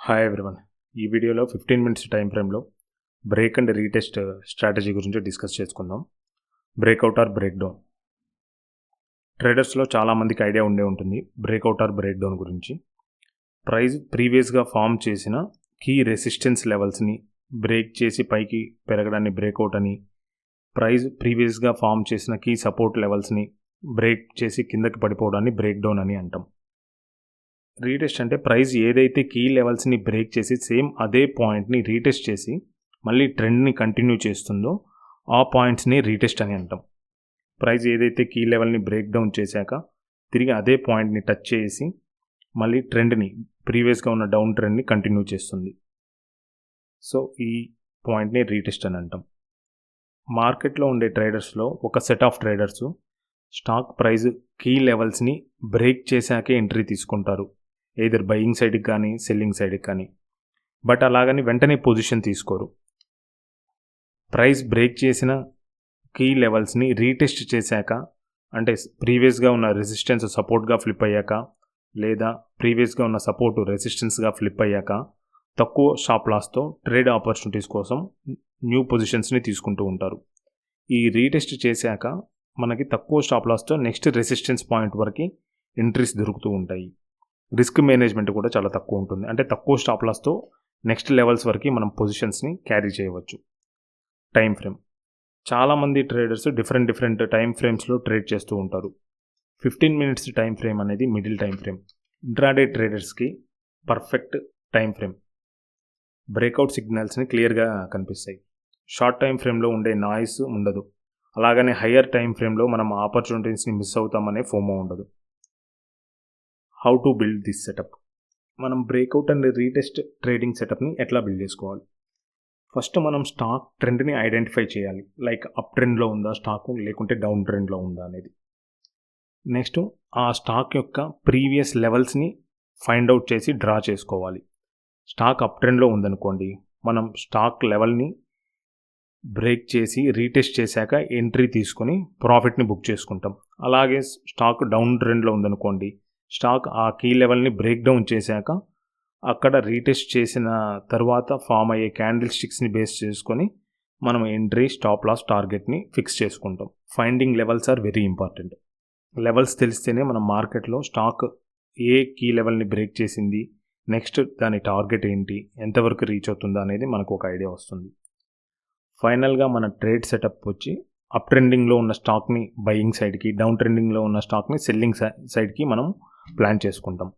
Hi everyone. ఈ వీడియోలో 15 minutes time ఫ్రేమ్లో బ్రేక్ అండ్ రీటెస్ట్ స్ట్రాటజీ గురించి డిస్కస్ చేసుకుందాం. Breakout or break down. ట్రేడర్స్లో చాలామందికి ఐడియా ఉండే ఉంటుంది బ్రేక్అవుట్ ఆర్ బ్రేక్ డౌన్ గురించి. ప్రైస్ ప్రీవియస్గా ఫామ్ చేసిన కీ రెసిస్టెన్స్ లెవెల్స్ని బ్రేక్ చేసి పైకి పెరగడాన్ని బ్రేక్అవుట్ అని, ప్రైస్ ప్రీవియస్గా ఫామ్ చేసిన కీ సపోర్ట్ లెవెల్స్ని బ్రేక్ చేసి కిందకి పడిపోవడాన్ని బ్రేక్ డౌన్ అని అంటాం. రీటెస్ట్ అంటే ప్రైస్ ఏదైతే కీ లెవెల్స్ని బ్రేక్ చేసి సేమ్ అదే పాయింట్ని రీటెస్ట్ చేసి మళ్ళీ ట్రెండ్ని కంటిన్యూ చేస్తుందో ఆ పాయింట్స్ని రీటెస్ట్ అని అంటాం. ప్రైస్ ఏదైతే కీ లెవెల్ని బ్రేక్ డౌన్ చేశాక తిరిగి అదే పాయింట్ని టచ్ చేసి మళ్ళీ ట్రెండ్ని ప్రీవియస్గా ఉన్న డౌన్ ట్రెండ్ని కంటిన్యూ చేస్తుంది. సో ఈ పాయింట్ని రీటెస్ట్ అని అంటాం. మార్కెట్లో ఉండే ట్రేడర్స్లో ఒక set of traders stock price key లెవెల్స్ని బ్రేక్ చేశాకే ఎంట్రీ తీసుకుంటారు, ఎయిదర్ బయింగ్ సైడ్కి కానీ సెల్లింగ్ సైడ్కి కానీ. బట్ అలాగని వెంటనే పొజిషన్ తీసుకోరు. ప్రైస్ బ్రేక్ చేసిన కీ లెవెల్స్ని రీటెస్ట్ చేశాక, అంటే ప్రీవియస్గా ఉన్న రెసిస్టెన్స్ సపోర్ట్గా ఫ్లిప్ అయ్యాక లేదా ప్రీవియస్గా ఉన్న సపోర్టు రెసిస్టెన్స్గా ఫ్లిప్ అయ్యాక తక్కువ స్టాప్ లాస్తో ట్రేడ్ ఆపర్చునిటీస్ కోసం న్యూ పొజిషన్స్ని తీసుకుంటూ ఉంటారు. ఈ రీటెస్ట్ చేశాక మనకి తక్కువ స్టాప్ లాస్తో నెక్స్ట్ రెసిస్టెన్స్ పాయింట్ వరకు ఎంట్రీస్ దొరుకుతూ ఉంటాయి. రిస్క్ మేనేజ్మెంట్ కూడా చాలా తక్కువ ఉంటుంది. అంటే తక్కువ స్టాప్ లాస్తో నెక్స్ట్ లెవెల్స్ వరకు మనం పొజిషన్స్ని క్యారీ చేయవచ్చు. Time frame. చాలామంది ట్రేడర్స్ డిఫరెంట్ టైం ఫ్రేమ్స్లో ట్రేడ్ చేస్తూ ఉంటారు. 15 మినిట్స్ టైం ఫ్రేమ్ అనేది మిడిల్ టైం ఫ్రేమ్. ఇంట్రాడే ట్రేడర్స్కి పర్ఫెక్ట్ టైం ఫ్రేమ్. బ్రేక్అవుట్ సిగ్నల్స్ని క్లియర్గా కనిపిస్తాయి. షార్ట్ టైం ఫ్రేమ్లో ఉండే నాయిస్ ఉండదు. అలాగనే హయ్యర్ టైం ఫ్రేమ్లో మనం ఆపర్చునిటీస్ని మిస్ అవుతామనే ఫోమో ఉండదు. How to build this setup. మనం బ్రేక్అవుట్ అండ్ రీటెస్ట్ ట్రేడింగ్ సెటప్ని ఎట్లా బిల్డ్ చేసుకోవాలి? ఫస్ట్ మనం స్టాక్ ట్రెండ్ని ఐడెంటిఫై చేయాలి. లైక్ అప్ ట్రెండ్లో ఉందా స్టాక్, లేకుంటే డౌన్ ట్రెండ్లో ఉందా అనేది. నెక్స్ట్ ఆ స్టాక్ యొక్క ప్రీవియస్ లెవెల్స్ని ఫైండ్ అవుట్ చేసి డ్రా చేసుకోవాలి. స్టాక్ అప్ ట్రెండ్లో ఉందనుకోండి, మనం స్టాక్ లెవెల్ని బ్రేక్ చేసి రీటెస్ట్ చేశాక ఎంట్రీ తీసుకొని ప్రాఫిట్ని బుక్ చేసుకుంటాం. అలాగే స్టాక్ డౌన్ ట్రెండ్లో ఉందనుకోండి, స్టాక్ ఆ కీ లెవెల్ని బ్రేక్ డౌన్ చేశాక అక్కడ రీటెస్ట్ చేసిన తర్వాత ఫామ్ అయ్యే క్యాండిల్ స్టిక్స్ని బేస్ చేసుకొని మనం ఎంట్రీ, స్టాప్ లాస్, టార్గెట్ని ఫిక్స్ చేసుకుంటాం. Finding levels are very important. లెవెల్స్ తెలిస్తేనే మనం మార్కెట్లో స్టాక్ ఏ కీ లెవెల్ని బ్రేక్ చేసింది, నెక్స్ట్ దాని టార్గెట్ ఏంటి, ఎంతవరకు రీచ్ అవుతుందా అనేది మనకు ఒక ఐడియా వస్తుంది. ఫైనల్గా మన ట్రేడ్ సెటప్ వచ్చి అప్ ట్రెండింగ్లో ఉన్న స్టాక్ని బయింగ్ సైడ్కి, డౌన్ ట్రెండింగ్లో ఉన్న స్టాక్ని సెల్లింగ్ సైడ్కి మనం ప్లాన్ చేసుకుంటాం.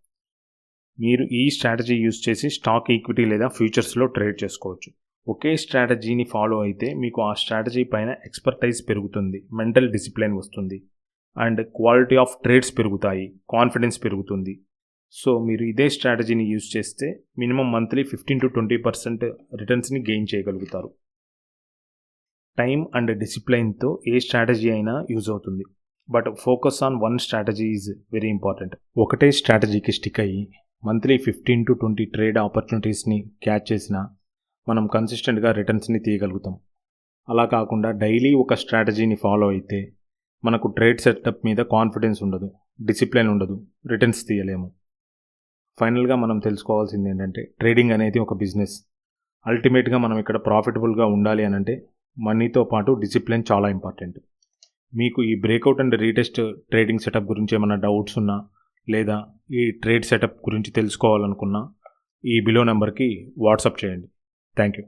మీరు ఈ స్ట్రాటజీ యూజ్ చేసి స్టాక్, ఈక్విటీ లేదా ఫ్యూచర్స్లో ట్రేడ్ చేసుకోవచ్చు. ఒకే స్ట్రాటజీని ఫాలో అయితే మీకు ఆ స్ట్రాటజీ పైన ఎక్స్పర్టైజ్ పెరుగుతుంది, మెంటల్ డిసిప్లిన్ వస్తుంది, అండ్ క్వాలిటీ ఆఫ్ ట్రేడ్స్ పెరుగుతాయి, కాన్ఫిడెన్స్ పెరుగుతుంది. సో మీరు ఇదే స్ట్రాటజీని యూజ్ చేస్తే మినిమం మంత్లీ 15 to 20% రిటర్న్స్ని గెయిన్ చేయగలుగుతారు. టైం అండ్ డిసిప్లైన్తో ఏ స్ట్రాటజీ అయినా యూజ్ అవుతుంది. But focus on one strategy is very important. ఒకటే స్ట్రాటజీకి స్టిక్ అయ్యి మంత్లీ 15 to 20 ట్రేడ్ ఆపర్చునిటీస్ని క్యాచ్ చేసినా మనం కన్సిస్టెంట్గా రిటర్న్స్ని తీయగలుగుతాం. అలా కాకుండా డైలీ ఒక స్ట్రాటజీని ఫాలో అయితే మనకు ట్రేడ్ సెటప్ మీద కాన్ఫిడెన్స్ ఉండదు, డిసిప్లిన్ ఉండదు, రిటర్న్స్ తీయలేము. ఫైనల్గా మనం తెలుసుకోవాల్సింది ఏంటంటే ట్రేడింగ్ అనేది ఒక బిజినెస్. అల్టిమేట్గా మనం ఇక్కడ ప్రాఫిటబుల్గా ఉండాలి అని అంటే మనీతో పాటు డిసిప్లిన్ చాలా ఇంపార్టెంట్. మీకు ఈ breakout and retest trading setup గురించి ఏమైనా డౌట్స్ ఉన్నా లేదా ఈ ట్రేడ్ సెటప్ గురించి తెలుసుకోవాలనుకున్నా ఈ బిలో నెంబర్కి వాట్సాప్ చేయండి. Thank you.